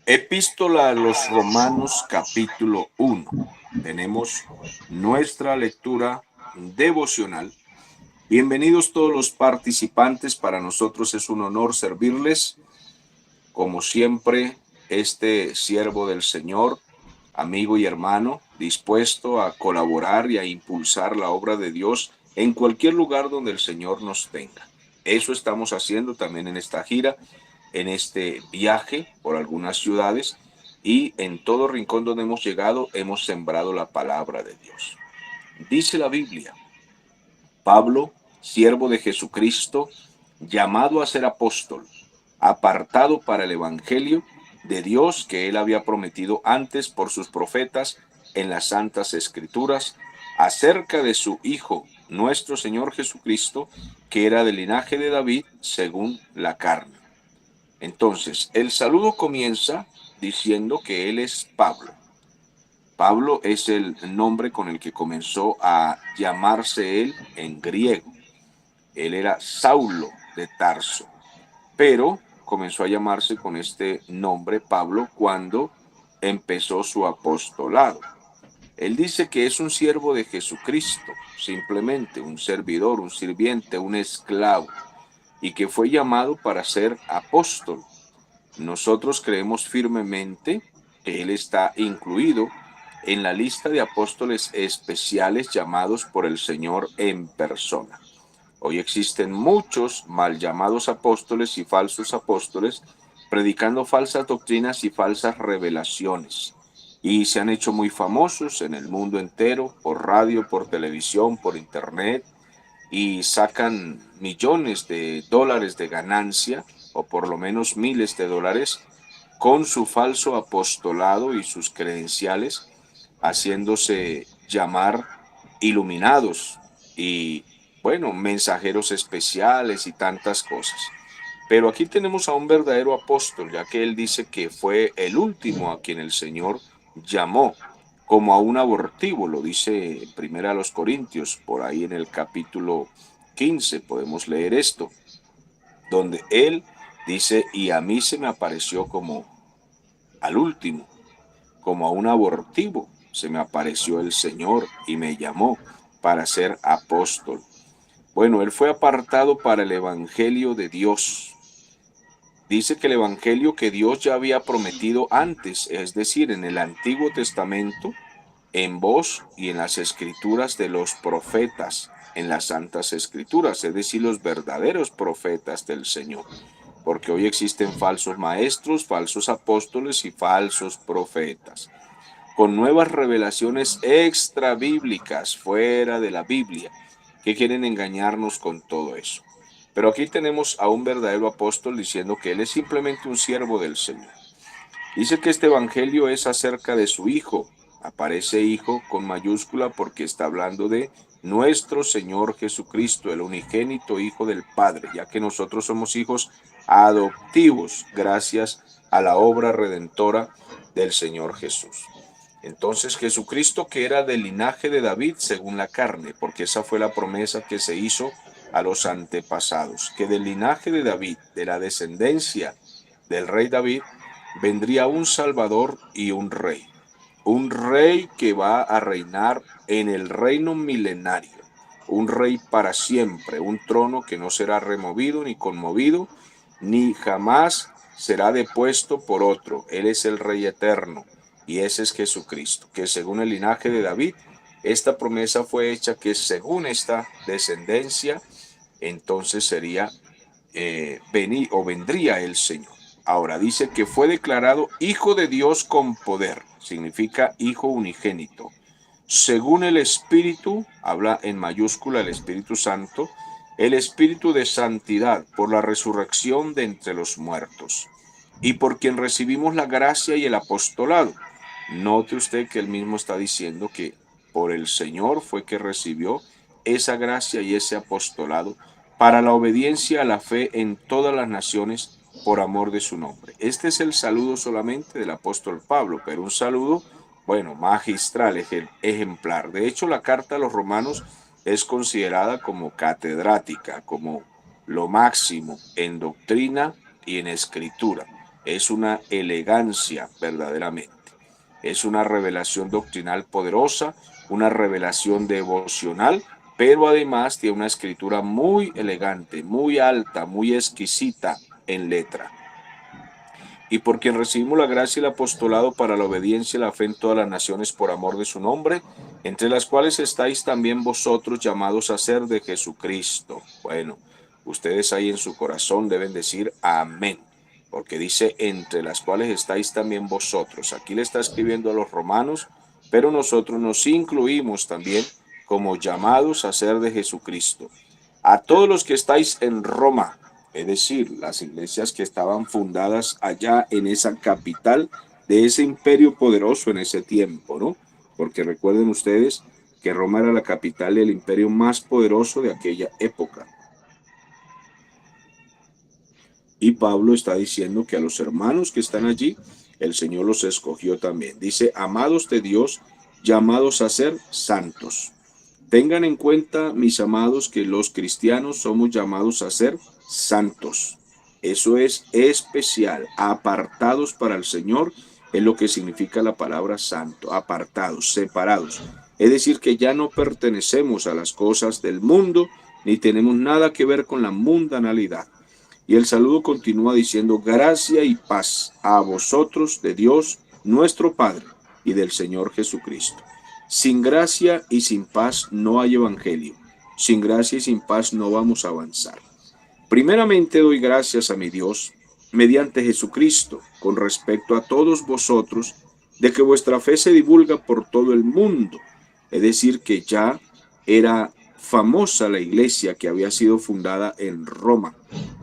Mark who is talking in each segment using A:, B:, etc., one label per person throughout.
A: Epístola a los Romanos capítulo 1. Tenemos nuestra lectura devocional. Bienvenidos todos los participantes. Para nosotros es un honor servirles. Como siempre, este siervo del Señor, amigo y hermano, dispuesto a colaborar y a impulsar la obra de Dios en cualquier lugar donde el Señor nos tenga. Eso estamos haciendo también en esta gira, en este viaje por algunas ciudades, y en todo rincón donde hemos llegado hemos sembrado la palabra de Dios. Dice la Biblia: Pablo, siervo de Jesucristo, llamado a ser apóstol, apartado para el evangelio de Dios que él había prometido antes por sus profetas en las santas escrituras, acerca de su Hijo, nuestro Señor Jesucristo, que era del linaje de David según la carne. Entonces, el saludo comienza diciendo que él es Pablo. Pablo es el nombre con el que comenzó a llamarse él en griego. Él era Saulo de Tarso, pero comenzó a llamarse con este nombre Pablo cuando empezó su apostolado. Él dice que es un siervo de Jesucristo, simplemente un servidor, un sirviente, un esclavo, y que fue llamado para ser apóstol. Nosotros creemos firmemente que él está incluido en la lista de apóstoles especiales llamados por el Señor en persona. Hoy existen muchos mal llamados apóstoles y falsos apóstoles predicando falsas doctrinas y falsas revelaciones. Y se han hecho muy famosos en el mundo entero, por radio, por televisión, por internet, y sacan millones de dólares de ganancia, o por lo menos miles de dólares, con su falso apostolado y sus credenciales, haciéndose llamar iluminados y, bueno, mensajeros especiales y tantas cosas. Pero aquí tenemos a un verdadero apóstol, ya que él dice que fue el último a quien el Señor llamó, como a un abortivo, lo dice primero a los Corintios, por ahí en el capítulo 15 podemos leer esto, donde él dice: y a mí se me apareció como al último, como a un abortivo, se me apareció el Señor y me llamó para ser apóstol. Bueno, él fue apartado para el evangelio de Dios. Dice que el evangelio que Dios ya había prometido antes, es decir, en el Antiguo Testamento, en voz y en las escrituras de los profetas, en las santas escrituras, es decir, los verdaderos profetas del Señor. Porque hoy existen falsos maestros, falsos apóstoles y falsos profetas, con nuevas revelaciones extra bíblicas fuera de la Biblia, que quieren engañarnos con todo eso. Pero aquí tenemos a un verdadero apóstol diciendo que él es simplemente un siervo del Señor. Dice que este evangelio es acerca de su Hijo. Aparece Hijo con mayúscula porque está hablando de nuestro Señor Jesucristo, el unigénito Hijo del Padre, ya que nosotros somos hijos adoptivos gracias a la obra redentora del Señor Jesús. Entonces Jesucristo, que era del linaje de David según la carne, porque esa fue la promesa que se hizo a los antepasados, que del linaje de David, de la descendencia del rey David, vendría un Salvador y un rey que va a reinar en el reino milenario, un rey para siempre, un trono que no será removido ni conmovido, ni jamás será depuesto por otro. Él es el rey eterno, y ese es Jesucristo, que según el linaje de David, esta promesa fue hecha que según esta descendencia, entonces sería vendría el Señor. Ahora dice que fue declarado Hijo de Dios con poder, significa Hijo unigénito. Según el Espíritu, habla en mayúscula el Espíritu Santo, el Espíritu de santidad por la resurrección de entre los muertos, y por quien recibimos la gracia y el apostolado. Note usted que él mismo está diciendo que por el Señor fue que recibió esa gracia y ese apostolado para la obediencia a la fe en todas las naciones por amor de su nombre. Este es el saludo solamente del apóstol Pablo, pero un saludo, bueno, magistral, ejemplar. De hecho, la carta a los romanos es considerada como catedrática, como lo máximo en doctrina y en escritura. es una elegancia verdaderamente. Es una revelación doctrinal poderosa, una revelación devocional, pero además tiene una escritura muy elegante, muy alta, muy exquisita en letra. Y por quien recibimos la gracia y el apostolado para la obediencia y la fe en todas las naciones por amor de su nombre, entre las cuales estáis también vosotros llamados a ser de Jesucristo. Bueno, ustedes ahí en su corazón deben decir amén, porque dice entre las cuales estáis también vosotros. Aquí le está escribiendo a los romanos, pero nosotros nos incluimos también como llamados a ser de Jesucristo. A todos los que estáis en Roma, es decir, las iglesias que estaban fundadas allá en esa capital de ese imperio poderoso en ese tiempo, ¿no? Porque recuerden ustedes que Roma era la capital del imperio más poderoso de aquella época. Y Pablo está diciendo que a los hermanos que están allí, el Señor los escogió también. Dice, amados de Dios, llamados a ser santos. Tengan en cuenta, mis amados, que los cristianos somos llamados a ser santos. Eso es especial, apartados para el Señor, es lo que significa la palabra santo, apartados, separados. Es decir, que ya no pertenecemos a las cosas del mundo, ni tenemos nada que ver con la mundanalidad. Y el saludo continúa diciendo, gracia y paz a vosotros de Dios, nuestro Padre, y del Señor Jesucristo. Sin gracia y sin paz no hay evangelio. Sin gracia y sin paz no vamos a avanzar. Primeramente doy gracias a mi Dios, mediante Jesucristo, con respecto a todos vosotros, de que vuestra fe se divulga por todo el mundo. Es decir, que ya era famosa la iglesia que había sido fundada en Roma.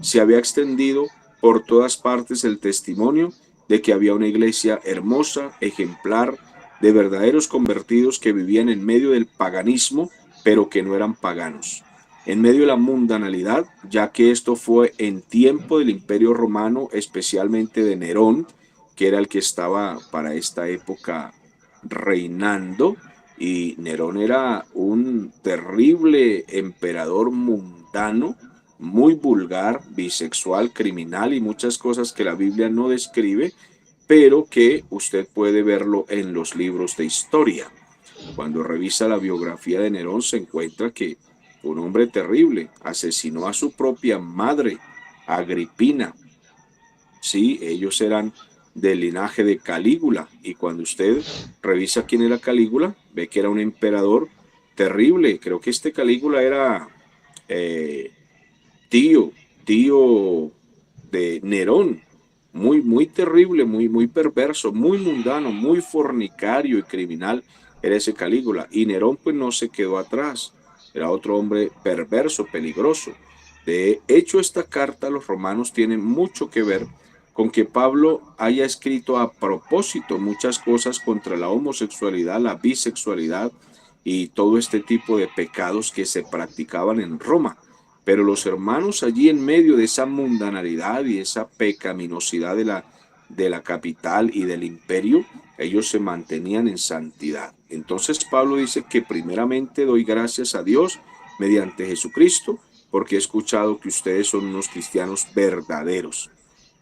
A: Se había extendido por todas partes el testimonio de que había una iglesia hermosa, ejemplar, de verdaderos convertidos que vivían en medio del paganismo, pero que no eran paganos. En medio de la mundanalidad, ya que esto fue en tiempo del Imperio Romano, especialmente de Nerón, que era el que estaba para esta época reinando, y Nerón era un terrible emperador mundano, muy vulgar, bisexual, criminal y muchas cosas que la Biblia no describe, pero que usted puede verlo en los libros de historia. Cuando revisa la biografía de Nerón se encuentra que un hombre terrible asesinó a su propia madre, Agripina. Sí, ellos eran del linaje de Calígula, y cuando usted revisa quién era Calígula, ve que era un emperador terrible. Creo que este Calígula era eh, tío, tío de Nerón, muy terrible, muy perverso, muy mundano, muy fornicario y criminal era ese Calígula. Y Nerón pues no se quedó atrás, era otro hombre perverso, peligroso. De hecho, esta carta a los romanos tiene mucho que ver con que Pablo haya escrito a propósito muchas cosas contra la homosexualidad, la bisexualidad y todo este tipo de pecados que se practicaban en Roma. Pero los hermanos allí en medio de esa mundanalidad y esa pecaminosidad de la capital y del imperio, ellos se mantenían en santidad. Entonces Pablo dice que primeramente doy gracias a Dios mediante Jesucristo, porque he escuchado que ustedes son unos cristianos verdaderos.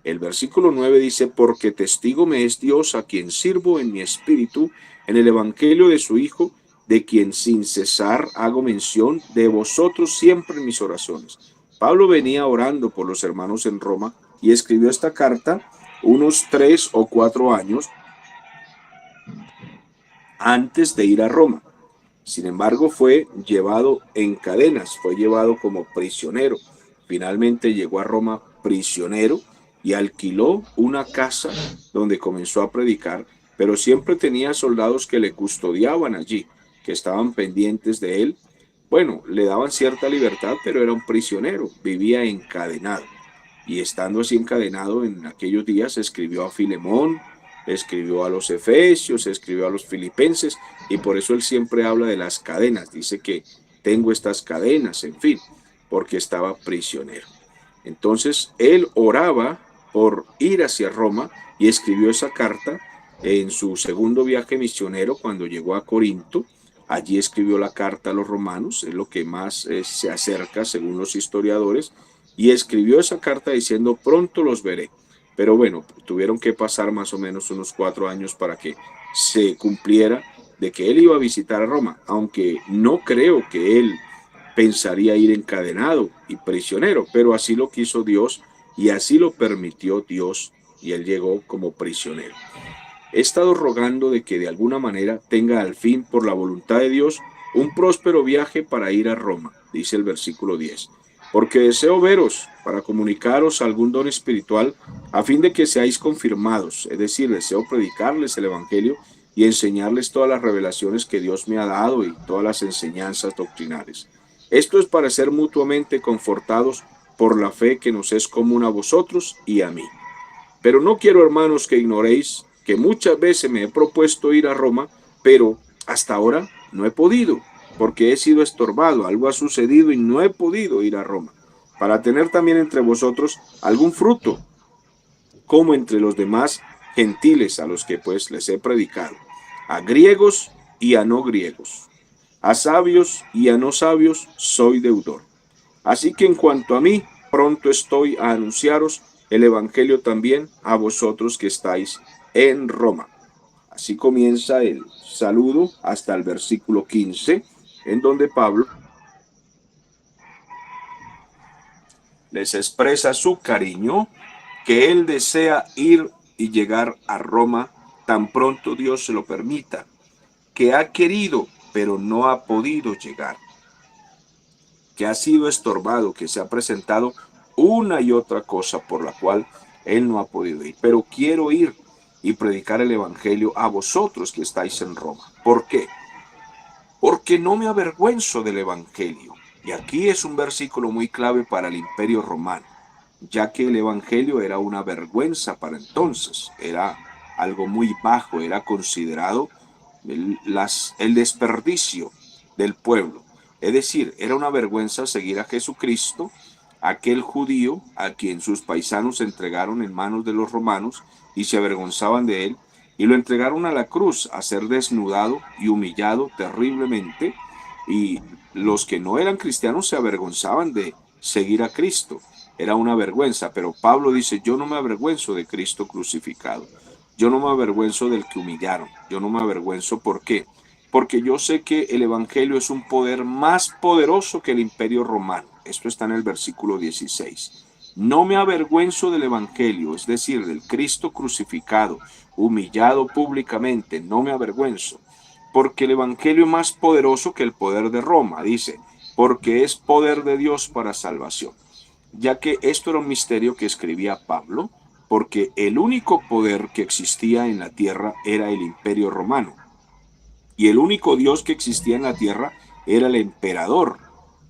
A: El versículo 9 dice, porque testigo me es Dios a quien sirvo en mi espíritu, en el evangelio de su Hijo, de quien sin cesar hago mención de vosotros siempre en mis oraciones. Pablo venía orando por los hermanos en Roma y escribió esta carta unos 3 o 4 años antes de ir a Roma. Sin embargo, fue llevado en cadenas, fue llevado como prisionero. Finalmente llegó a Roma prisionero y alquiló una casa donde comenzó a predicar, pero siempre tenía soldados que le custodiaban allí, que estaban pendientes de él. Bueno, le daban cierta libertad, pero era un prisionero, vivía encadenado. Y estando así encadenado en aquellos días, escribió a Filemón, escribió a los Efesios, escribió a los Filipenses, y por eso él siempre habla de las cadenas. Dice que tengo estas cadenas, en fin, porque estaba prisionero. Entonces él oraba por ir hacia Roma y escribió esa carta en su segundo viaje misionero cuando llegó a Corinto. Allí escribió la carta a los romanos, es lo que más se acerca según los historiadores, y escribió esa carta diciendo, pronto los veré, pero bueno, tuvieron que pasar más o menos unos 4 años para que se cumpliera de que él iba a visitar a Roma, aunque no creo que él pensaría ir encadenado y prisionero, pero así lo quiso Dios y así lo permitió Dios y él llegó como prisionero. He estado rogando de que de alguna manera tenga al fin, por la voluntad de Dios, un próspero viaje para ir a Roma, dice el versículo 10. Porque deseo veros para comunicaros algún don espiritual a fin de que seáis confirmados, es decir, deseo predicarles el Evangelio y enseñarles todas las revelaciones que Dios me ha dado y todas las enseñanzas doctrinales. Esto es para ser mutuamente confortados por la fe que nos es común a vosotros y a mí. Pero no quiero, hermanos, que ignoréis que muchas veces me he propuesto ir a Roma, pero hasta ahora no he podido, porque he sido estorbado, algo ha sucedido y no he podido ir a Roma, para tener también entre vosotros algún fruto, como entre los demás gentiles a los que pues les he predicado, a griegos y a no griegos, a sabios y a no sabios soy deudor. Así que en cuanto a mí, pronto estoy a anunciaros el Evangelio también a vosotros que estáis en Roma. Así comienza el saludo hasta el versículo 15, en donde Pablo les expresa su cariño, que él desea ir y llegar a Roma tan pronto Dios se lo permita, que ha querido, pero no ha podido llegar, que ha sido estorbado, que se ha presentado una y otra cosa por la cual él no ha podido ir. Pero quiero ir y predicar el Evangelio a vosotros que estáis en Roma. ¿Por qué? Porque no me avergüenzo del Evangelio. Y aquí es un versículo muy clave para el Imperio Romano, ya que el Evangelio era una vergüenza para entonces, era algo muy bajo, era considerado el desperdicio del pueblo. Es decir, era una vergüenza seguir a Jesucristo, aquel judío a quien sus paisanos entregaron en manos de los romanos y se avergonzaban de él, y lo entregaron a la cruz a ser desnudado y humillado terriblemente, y los que no eran cristianos se avergonzaban de seguir a Cristo. Era una vergüenza, pero Pablo dice, yo no me avergüenzo de Cristo crucificado. Yo no me avergüenzo del que humillaron. Yo no me avergüenzo, ¿por qué? Porque yo sé que el Evangelio es un poder más poderoso que el Imperio Romano. Esto está en el versículo 16. No me avergüenzo del Evangelio, es decir, del Cristo crucificado, humillado públicamente. No me avergüenzo, porque el Evangelio es más poderoso que el poder de Roma, dice, porque es poder de Dios para salvación. Ya que esto era un misterio que escribía Pablo, porque el único poder que existía en la tierra era el Imperio Romano. Y el único Dios que existía en la tierra era el emperador.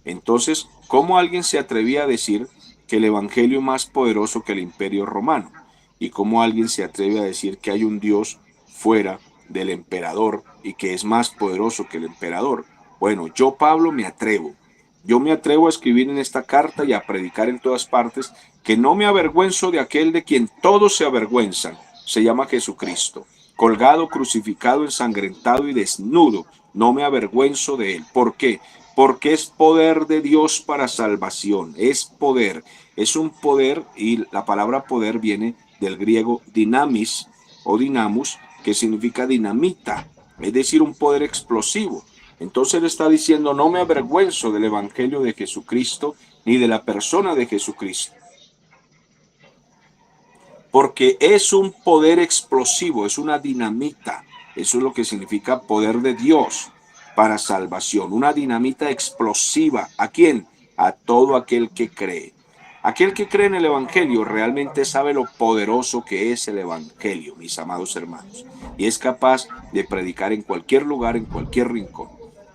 A: Entonces, ¿cómo alguien se atrevía a decir que el Evangelio es más poderoso que el Imperio Romano? ¿Y cómo alguien se atreve a decir que hay un Dios fuera del emperador y que es más poderoso que el emperador? Bueno, yo, Pablo, me atrevo. Yo me atrevo a escribir en esta carta y a predicar en todas partes que no me avergüenzo de aquel de quien todos se avergüenzan. Se llama Jesucristo, colgado, crucificado, ensangrentado y desnudo. No me avergüenzo de él. ¿Por qué? Porque es poder de Dios para salvación. Es poder. Es un poder, y la palabra poder viene del griego dinamis o dinamus, que significa dinamita, es decir, un poder explosivo. Entonces él está diciendo, no me avergüenzo del Evangelio de Jesucristo ni de la persona de Jesucristo, porque es un poder explosivo, es una dinamita. Eso es lo que significa poder de Dios para salvación, una dinamita explosiva. ¿A quién? A todo aquel que cree. Aquel que cree en el Evangelio realmente sabe lo poderoso que es el Evangelio, mis amados hermanos, y es capaz de predicar en cualquier lugar, en cualquier rincón.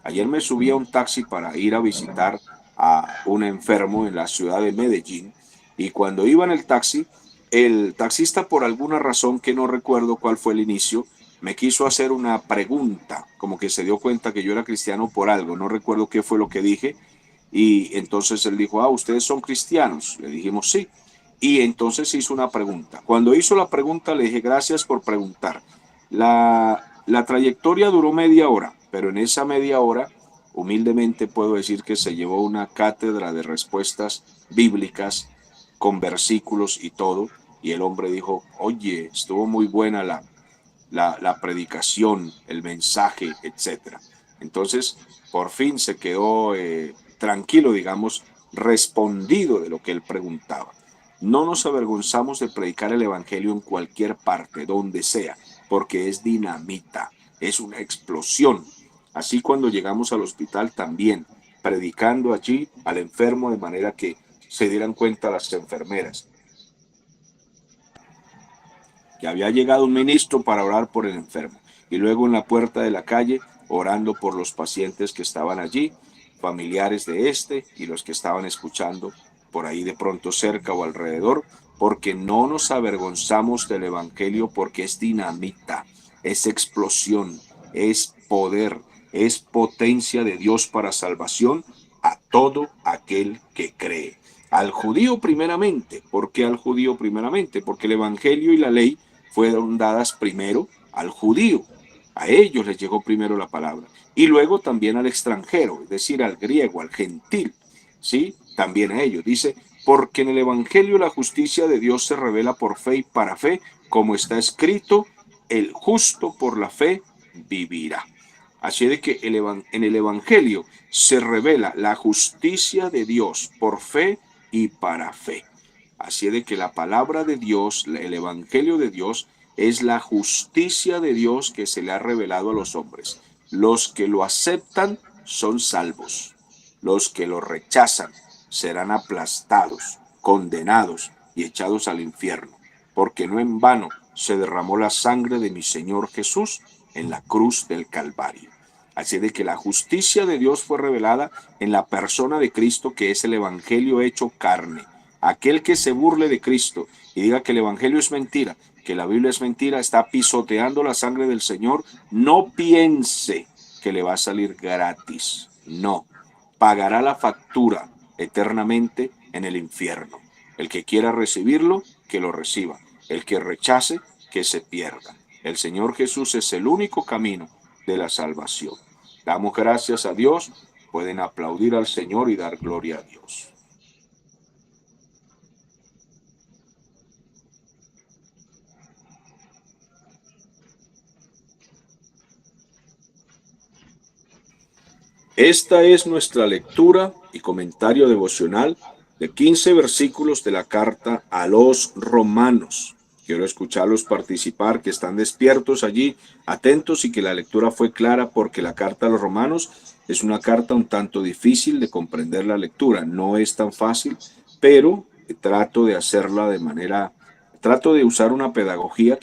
A: Ayer me subí a un taxi para ir a visitar a un enfermo en la ciudad de Medellín, y cuando iba en el taxista, por alguna razón que no recuerdo cuál fue el inicio, me quiso hacer una pregunta, como que se dio cuenta que yo era cristiano por algo, no recuerdo qué fue lo que dije, y entonces él dijo, ¿ustedes son cristianos? Le dijimos sí, y entonces hizo una pregunta. Cuando hizo la pregunta le dije, gracias por preguntar. La trayectoria duró media hora, pero en esa media hora, humildemente puedo decir que se llevó una cátedra de respuestas bíblicas con versículos y todo, Y el hombre dijo, oye, estuvo muy buena la predicación, el mensaje, etcétera. Entonces, por fin se quedó tranquilo, digamos, respondido de lo que él preguntaba. No nos avergonzamos de predicar el evangelio en cualquier parte, donde sea, porque es dinamita, es una explosión. Así cuando llegamos al hospital también, predicando allí al enfermo de manera que se dieran cuenta las enfermeras que había llegado un ministro para orar por el enfermo, y luego en la puerta de la calle orando por los pacientes que estaban allí, familiares de este y los que estaban escuchando por ahí de pronto cerca o alrededor, porque no nos avergonzamos del evangelio, porque es dinamita, es explosión, es poder, es potencia de Dios para salvación a todo aquel que cree. Al judío primeramente. ¿Por qué al judío primeramente? Porque el evangelio y la ley fueron dadas primero al judío. A ellos les llegó primero la palabra. Y luego también al extranjero, es decir, al griego, al gentil. ¿Sí? También a ellos. Dice, porque en el evangelio la justicia de Dios se revela por fe y para fe, como está escrito, el justo por la fe vivirá. Así de que en el evangelio se revela la justicia de Dios por fe y para fe. Así de que la palabra de Dios, el evangelio de Dios, es la justicia de Dios que se le ha revelado a los hombres. Los que lo aceptan son salvos. Los que lo rechazan serán aplastados, condenados y echados al infierno, porque no en vano se derramó la sangre de mi Señor Jesús en la cruz del Calvario. Así de que la justicia de Dios fue revelada en la persona de Cristo, que es el evangelio hecho carne. Aquel que se burle de Cristo y diga que el evangelio es mentira, que la Biblia es mentira, está pisoteando la sangre del Señor. No piense que le va a salir gratis. No, pagará la factura eternamente en el infierno. El que quiera recibirlo, que lo reciba. El que rechace, que se pierda. El Señor Jesús es el único camino de la salvación. Damos gracias a Dios. Pueden aplaudir al Señor y dar gloria a Dios. Esta es nuestra lectura y comentario devocional de 15 versículos de la carta a los romanos. Quiero escucharlos participar, que están despiertos allí, atentos, y que la lectura fue clara, porque la carta a los romanos es una carta un tanto difícil de comprender la lectura. No es tan fácil, pero trato de hacerla de manera, trato de usar una pedagogía